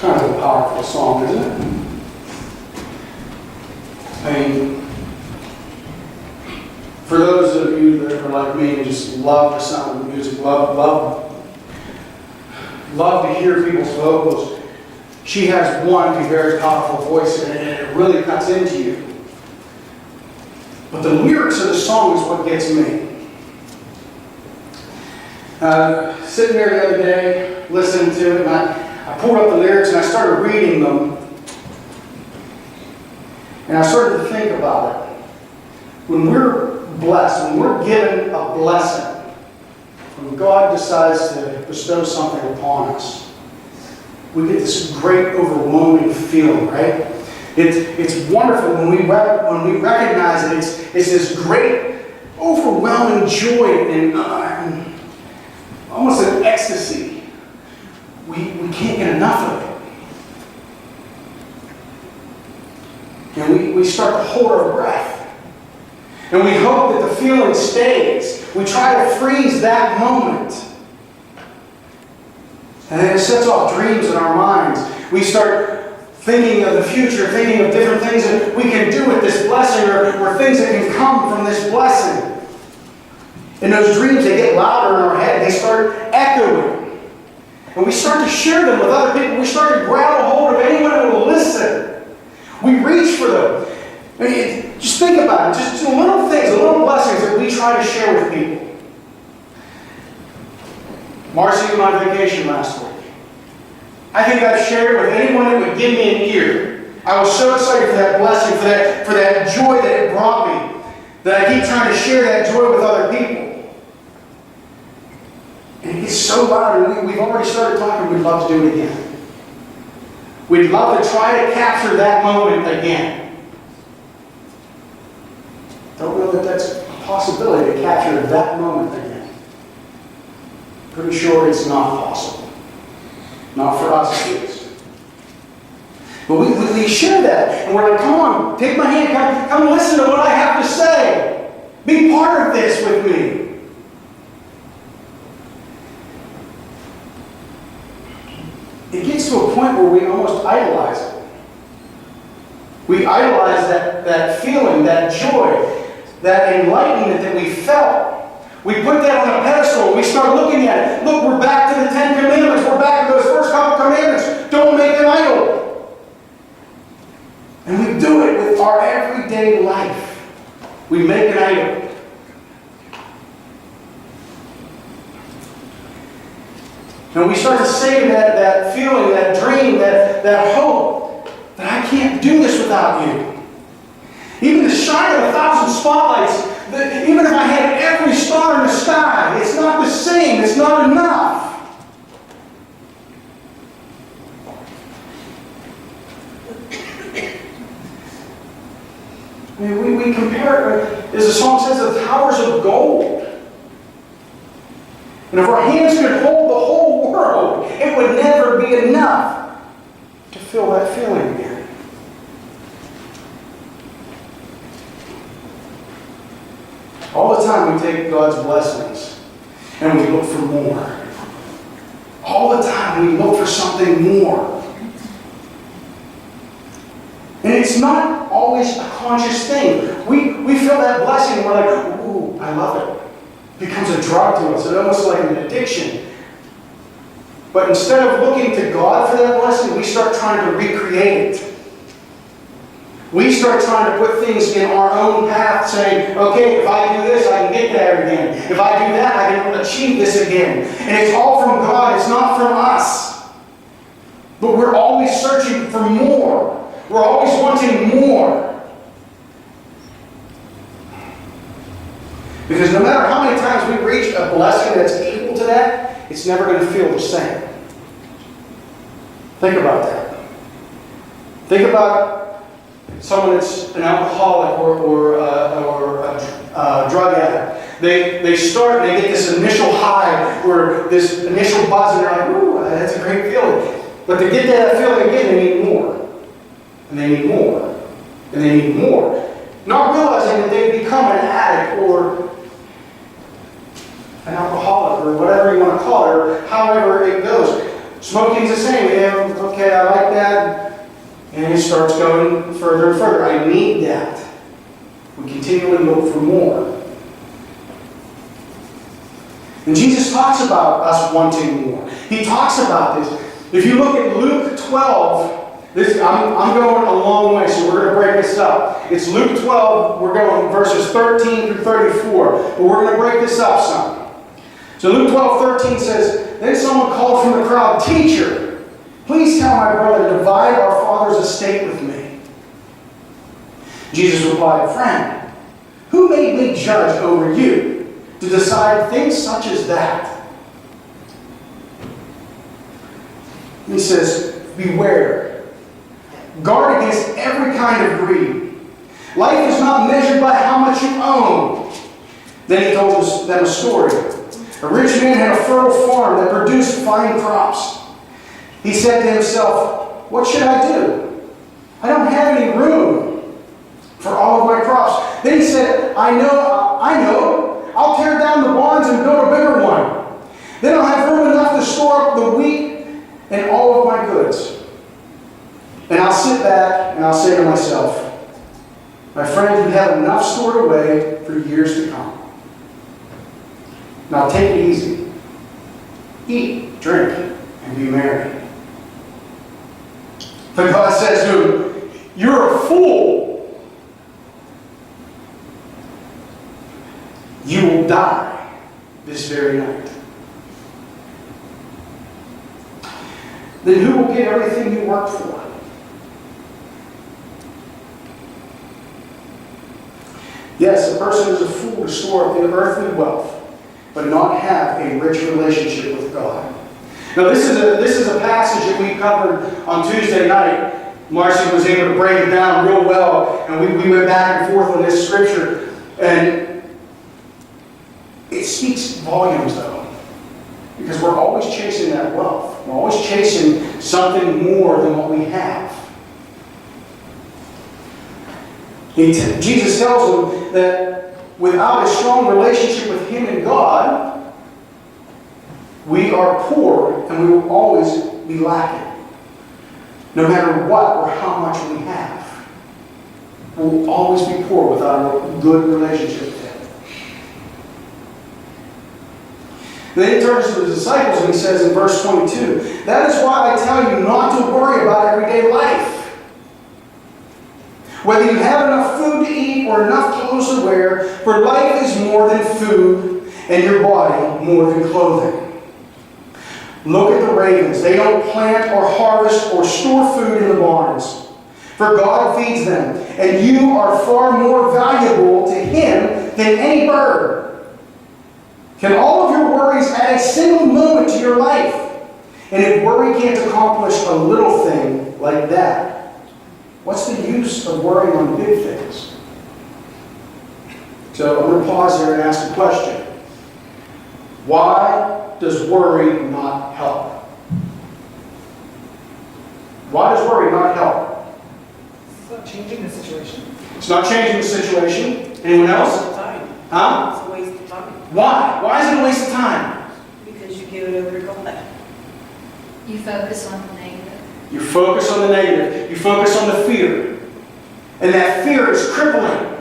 Kind of a powerful song, isn't it? I mean, for those of you that are like me and just love the sound of music, love to hear people's vocals, she has one very powerful voice and it really cuts into you. But the lyrics of the song is what gets me. Sitting there the other day, listening to it, and I pulled up the lyrics and I started reading them. And I started to think about it. When we're blessed, when we're given a blessing, when God decides to bestow something upon us, we get this great, overwhelming feeling, right? It's wonderful when we recognize it. It's this great, overwhelming joy and almost an ecstasy. We can't get enough of it. And we start to hold our breath. And we hope that the feeling stays. We try to freeze that moment. And then it sets off dreams in our minds. We start thinking of the future, thinking of different things that we can do with this blessing or things that can come from this blessing. And those dreams, they get louder in our head. They start echoing. And we start to share them with other people. We start to grab a hold of anyone who will listen. We reach for them. I mean, just think about it. Just little things, little blessings that we try to share with people. Marcy was on vacation last week. I think I've shared with anyone that would give me an ear. I was so excited for that blessing, for that joy that it brought me, that I keep trying to share that joy with other people. And it gets so loud, and we've already started talking, we'd love to do it again. We'd love to try to capture that moment again. Don't know that that's a possibility to capture that moment again. Pretty sure it's not possible. Not for us at least. But we share that, and we're like, come on, take my hand, come listen to what I have to say. Be part of this with me. It gets to a point where we almost idolize it. We idolize that feeling, that joy, that enlightenment that we felt. We put that on a pedestal. We start looking at it. Look, we're back to the 10 Commandments. We're back to those first couple commandments. Don't make an idol. And we do it with our everyday life. We make an idol. And we start to say that feeling, that dream, that hope, that I can't do this without you. Even the shine of 1,000 spotlights, even if I had every star in the sky, it's not the same. It's not enough. I mean, we compare, as the song says, the towers of gold. And if our hands could hold the whole world, it would never be enough to feel that feeling again. All the time we take God's blessings and we look for more. All the time we look for something more. And it's not always a conscious thing. We feel that blessing and we're like, ooh, I love it. It becomes a drug to us. It's almost like an addiction. But instead of looking to God for that blessing, we start trying to recreate it. We start trying to put things in our own path, saying, okay, if I do this, I can get there again. If I do that, I can achieve this again. And it's all from God. It's not from us. But we're always searching for more. We're always wanting more. Because no matter how many times we reach a blessing that's equal to that, it's never going to feel the same. Think about that. Think about someone that's an alcoholic or a drug addict. They start, they get this initial high or this initial buzz, and they're like, ooh, that's a great feeling. But to get that feeling again, they need more. And they need more. And they need more. Not realizing that they've become an addict or an alcoholic or whatever you want to call it, or however it goes. Smoking's the same. Yeah, okay, I like that. And it starts going further and further. I need that. We continually look for more. And Jesus talks about us wanting more. He talks about this. If you look at Luke 12, I'm going a long way, so we're going to break this up. It's Luke 12, we're going verses 13 through 34. But we're going to break this up some. So Luke 12:13 says, then someone called from the crowd, "Teacher, please tell my brother to divide our father's estate with me." Jesus replied, "Friend, who made me judge over you to decide things such as that?" He says, "Beware. Guard against every kind of greed. Life is not measured by how much you own." Then he told them a story. A rich man had a fertile farm that produced fine crops. He said to himself, "What should I do? I don't have any room for all of my crops." Then he said, I know. I'll tear down the barns and build a bigger one. Then I'll have room enough to store up the wheat and all of my goods. And I'll sit back and I'll say to myself, my friend, you have enough stored away for years to come. Now take it easy. Eat, drink, and be merry. But God says to him, you're a fool. You will die this very night. Then who will get everything you worked for? Yes, a person is a fool to store up the earthly wealth, but not have a rich relationship with God. Now this is a passage that we covered on Tuesday night. Marcy was able to break it down real well, and we went back and forth on this scripture. And it speaks volumes, though, because we're always chasing that wealth. We're always chasing something more than what we have. Jesus tells them that without a strong relationship with Him and God, we are poor and we will always be lacking. No matter what or how much we have, we will always be poor without a good relationship with Him. Then he turns to the disciples and he says in verse 22, that is why I tell you not to worry about everyday life. Whether you have enough food to eat or enough clothes to wear, for life is more than food and your body more than clothing. Look at the ravens. They don't plant or harvest or store food in the barns, for God feeds them. And you are far more valuable to Him than any bird. Can all of your worries add a single moment to your life? And if worry can't accomplish a little thing like that, what's the use of worrying on big things? So I'm going to pause there and ask a question. Why does worry not help? Why does worry not help? It's not changing the situation. It's not changing the situation. Anyone else? It's a waste of time. Huh? It's a waste of time. Why? Why is it a waste of time? Because you give it over to God. You focus on the negative. You focus on the negative. You focus on the fear. And that fear is crippling.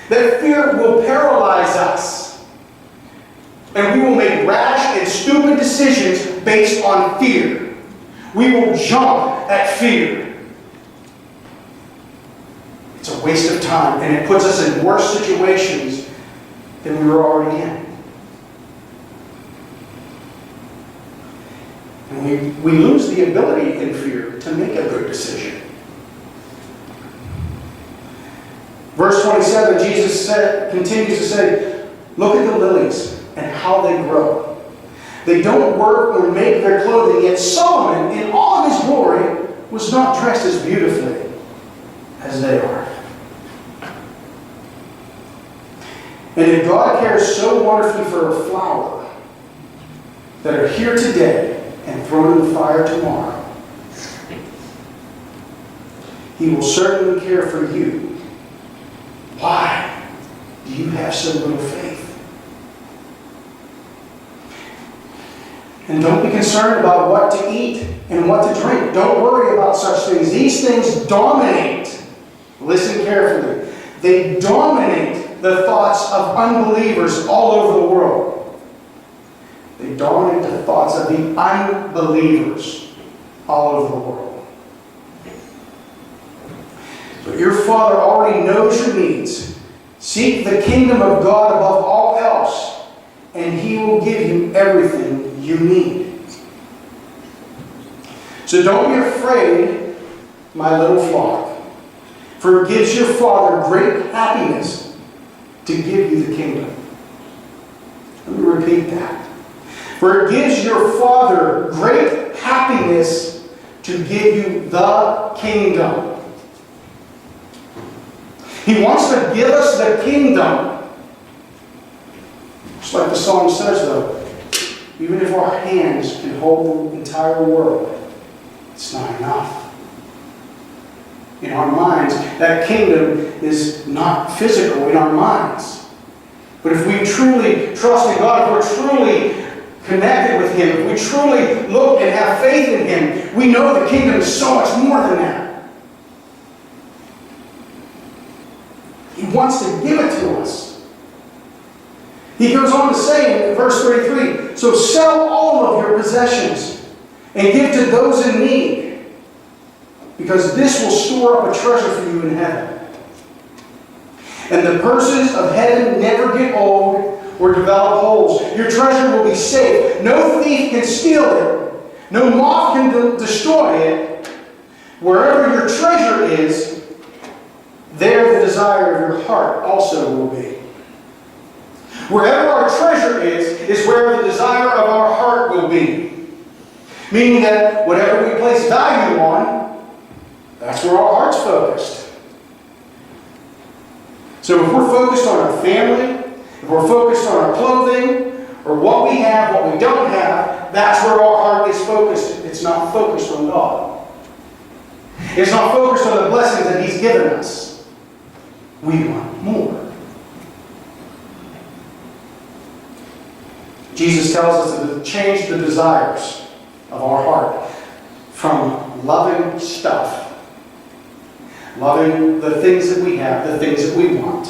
That fear will paralyze us. And we will make rash and stupid decisions based on fear. We will jump at fear. It's a waste of time. And it puts us in worse situations than we were already in. And we lose the ability in fear to make a good decision. Verse 27, Jesus continues to say, look at the lilies and how they grow. They don't work or make their clothing, yet Solomon, in all of his glory, was not dressed as beautifully as they are. And if God cares so wonderfully for a flower that are here today and thrown in the fire tomorrow, He will certainly care for you. Why do you have so little faith? And don't be concerned about what to eat and what to drink. Don't worry about such things. These things dominate. Listen carefully. They dominate the thoughts of unbelievers all over the world. They dominate the thoughts of the unbelievers all over the world. But your Father already knows your needs. Seek the kingdom of God above all else, and He will give you everything you need. So don't be afraid, my little flock, for it gives your Father great happiness to give you the kingdom. Let me repeat that. For it gives your Father great happiness to give you the kingdom. He wants to give us the kingdom. Just like the song says, though, even if our hands can hold the entire world, it's not enough. In our minds, that kingdom is not physical in our minds. But if we truly trust in God, if we're truly connected with Him, if we truly look and have faith in Him, we know the kingdom is so much more than that. He wants to give it to us. He goes on to say in verse 33, so sell all of your possessions and give to those in need, because this will store up a treasure for you in heaven. And the purses of heaven never get old or develop holes. Your treasure will be safe. No thief can steal it. No moth can destroy it. Wherever your treasure is, there the desire of your heart also will be. Wherever our treasure is where the desire of our heart will be. Meaning that whatever we place value on, that's where our heart's focused. So if we're focused on our family, if we're focused on our clothing, or what we have, what we don't have, that's where our heart is focused. It's not focused on God. It's not focused on the blessings that He's given us. We want more. Jesus tells us to change the desires of our heart from loving stuff, loving the things that we have, the things that we want.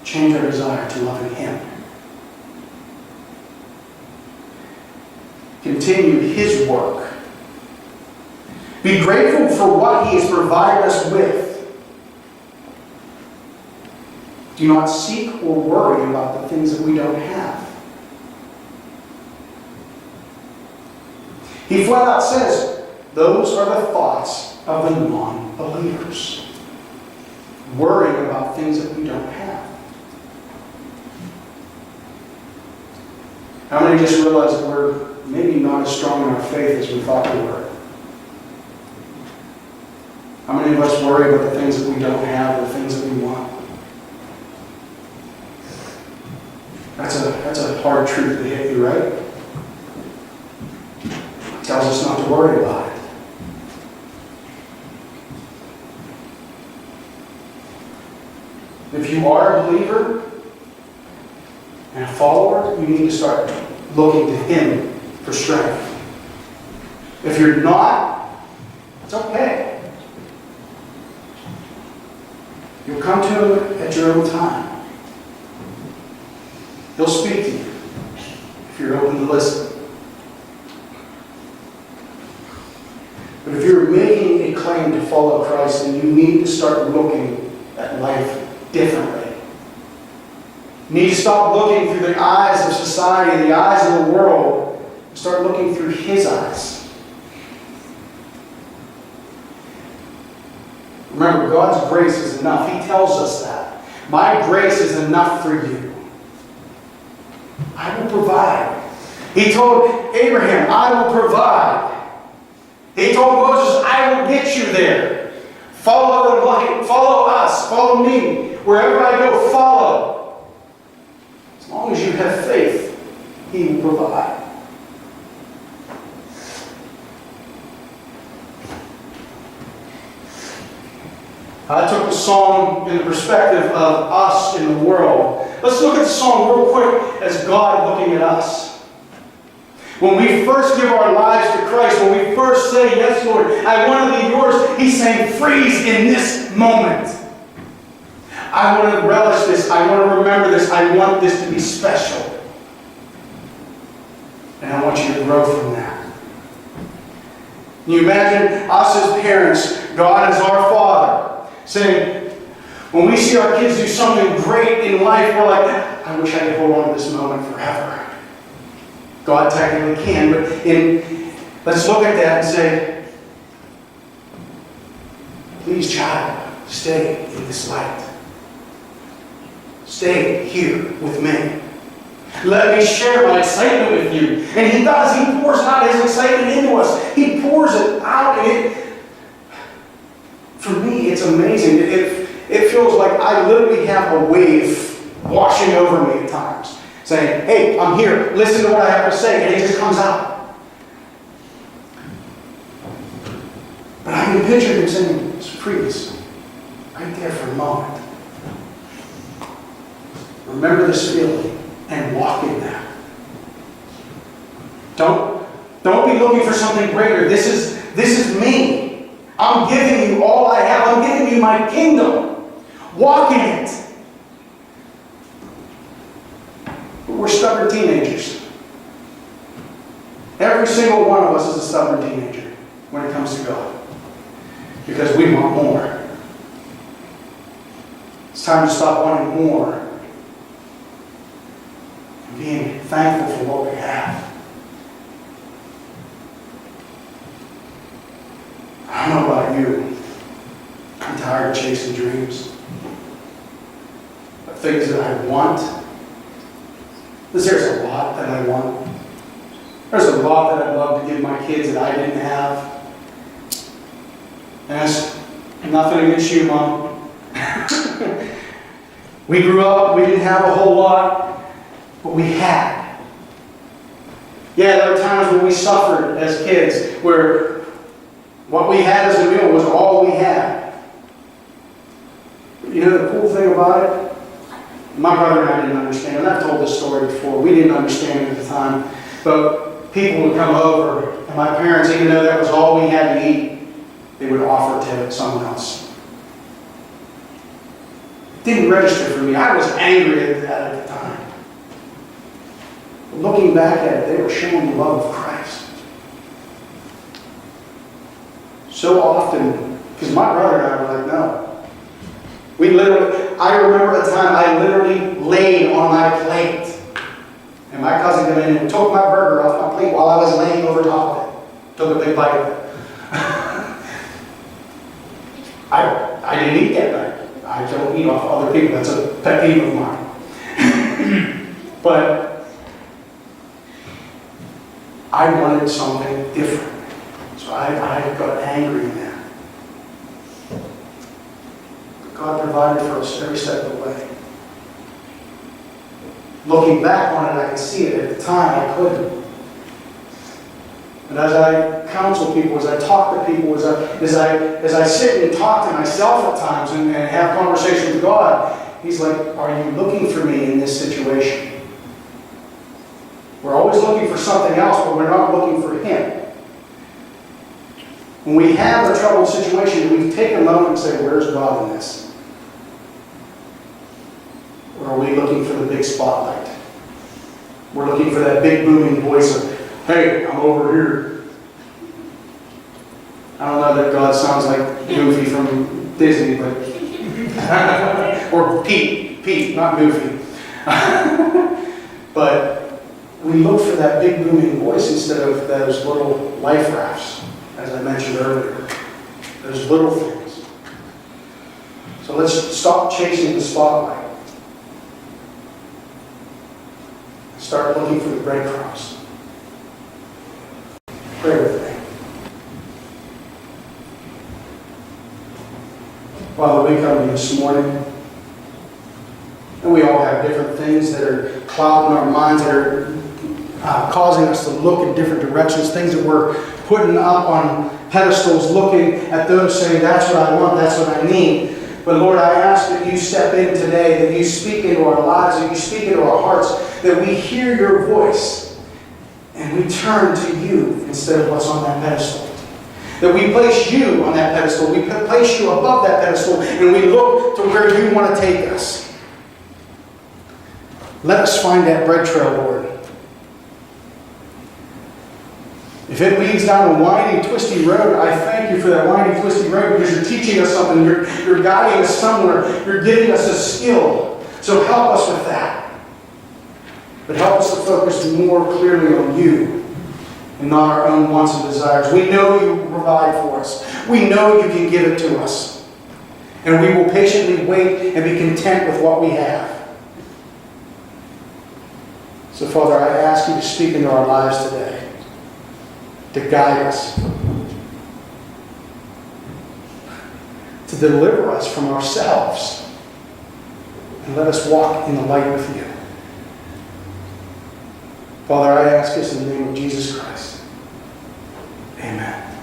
Change our desire to loving Him. Continue His work. Be grateful for what He has provided us with. Do not seek or worry about the things that we don't have. He flat out says, those are the thoughts of the non-believers. Worrying about things that we don't have. How many just realize that we're maybe not as strong in our faith as we thought we were? How many of us worry about the things that we don't have, the things that we want? That's a hard truth to hit you, right? It tells us not to worry about it. If you are a believer and a follower, you need to start looking to Him for strength. If you're not, it's okay. You'll come to Him at your own time. He'll speak to you if you're open to listen. But if you're making a claim to follow Christ, then you need to start looking at life differently. You need to stop looking through the eyes of society, the eyes of the world, and start looking through His eyes. Remember, God's grace is enough. He tells us that. My grace is enough for you. I will provide. He told Abraham, I will provide. He told Moses, I will get you there. Follow the light. Follow us. Follow me. Wherever I go, follow. As long as you have faith, He will provide. I took the song in the perspective of us in the world. Let's look at the song real quick as God looking at us. When we first give our lives to Christ, when we first say, yes, Lord, I want to be yours, He's saying, freeze in this moment. I want to relish this. I want to remember this. I want this to be special. And I want you to grow from that. Can you imagine us as parents, God as our Father, saying, when we see our kids do something great in life, we're like, I wish I could hold on to this moment forever. God technically can, but let's look at that and say, please, child, stay in this light. Stay here with me. Let me share my excitement with you. And He does. He pours out His excitement into us. He pours it out. And for me, it's amazing. It feels like I literally have a wave washing over me at times. Saying, hey, I'm here. Listen to what I have to say. And it just comes out. But I can picture Him saying, freeze. Right there for a moment. Remember this feeling and walk in that. Don't be looking for something greater. This is me. I'm giving you all I have. I'm giving you my kingdom. Walk in it. But we're stubborn teenagers. Every single one of us is a stubborn teenager when it comes to God. Because we want more. It's time to stop wanting more. And being thankful for what we have. I don't know about you. I'm tired of chasing dreams. But things that I want. Because there's a lot that I want. There's a lot that I'd love to give my kids that I didn't have. And that's nothing against you, Mom. We grew up, we didn't have a whole lot, but we had. Yeah, there were times when we suffered as kids, where what we had as a meal was all we had. But you know the cool thing about it? My brother and I didn't understand, and I've told this story before. We didn't understand it at the time, but people would come over, and my parents, even though that was all we had to eat, they would offer to someone else. It didn't register for me. I was angry at that at the time. But looking back at it, they were showing the love of Christ. So often, because my brother and I were like, no. I remember a time I literally laid on my plate. And my cousin came in and took my burger off my plate while I was laying over top of it. Took a big bite of it. I didn't eat that night. I don't eat off other people. That's a pet peeve of mine. But I wanted something different. So I got angry in that. God provided for us every step of the way. Looking back on it, I can see it. At the time, I couldn't. And as I counsel people, as I talk to people, as I sit and talk to myself at times and have conversations with God, He's like, are you looking for me in this situation? We're always looking for something else, but we're not looking for Him. When we have a troubled situation, we take a moment and say, where's God in this? Or are we looking for the big spotlight? We're looking for that big booming voice of, hey, I'm over here. I don't know that God sounds like Goofy from Disney, but or Pete, not Goofy. But we look for that big booming voice instead of those little life rafts, as I mentioned earlier. Those little things. So let's stop chasing the spotlight. Start looking for the breadcrumbs. Pray with me. Father, we come to you this morning, and we all have different things that are clouding our minds, that are causing us to look in different directions, things that we're putting up on pedestals, looking at those, saying, that's what I want, that's what I need. But Lord, I ask that you step in today, that you speak into our lives, that you speak into our hearts, that we hear your voice and we turn to you instead of what's on that pedestal. That we place you on that pedestal, we place you above that pedestal, and we look to where you want to take us. Let us find that bread trail, Lord. If it leads down a winding, twisty road, I thank you for that winding, twisty road because you're teaching us something. You're guiding us somewhere. You're giving us a skill. So help us with that. But help us to focus more clearly on you and not our own wants and desires. We know you will provide for us. We know you can give it to us. And we will patiently wait and be content with what we have. So, Father, I ask you to speak into our lives today, to guide us, to deliver us from ourselves, and let us walk in the light with you. Father, I ask this in the name of Jesus Christ. Amen.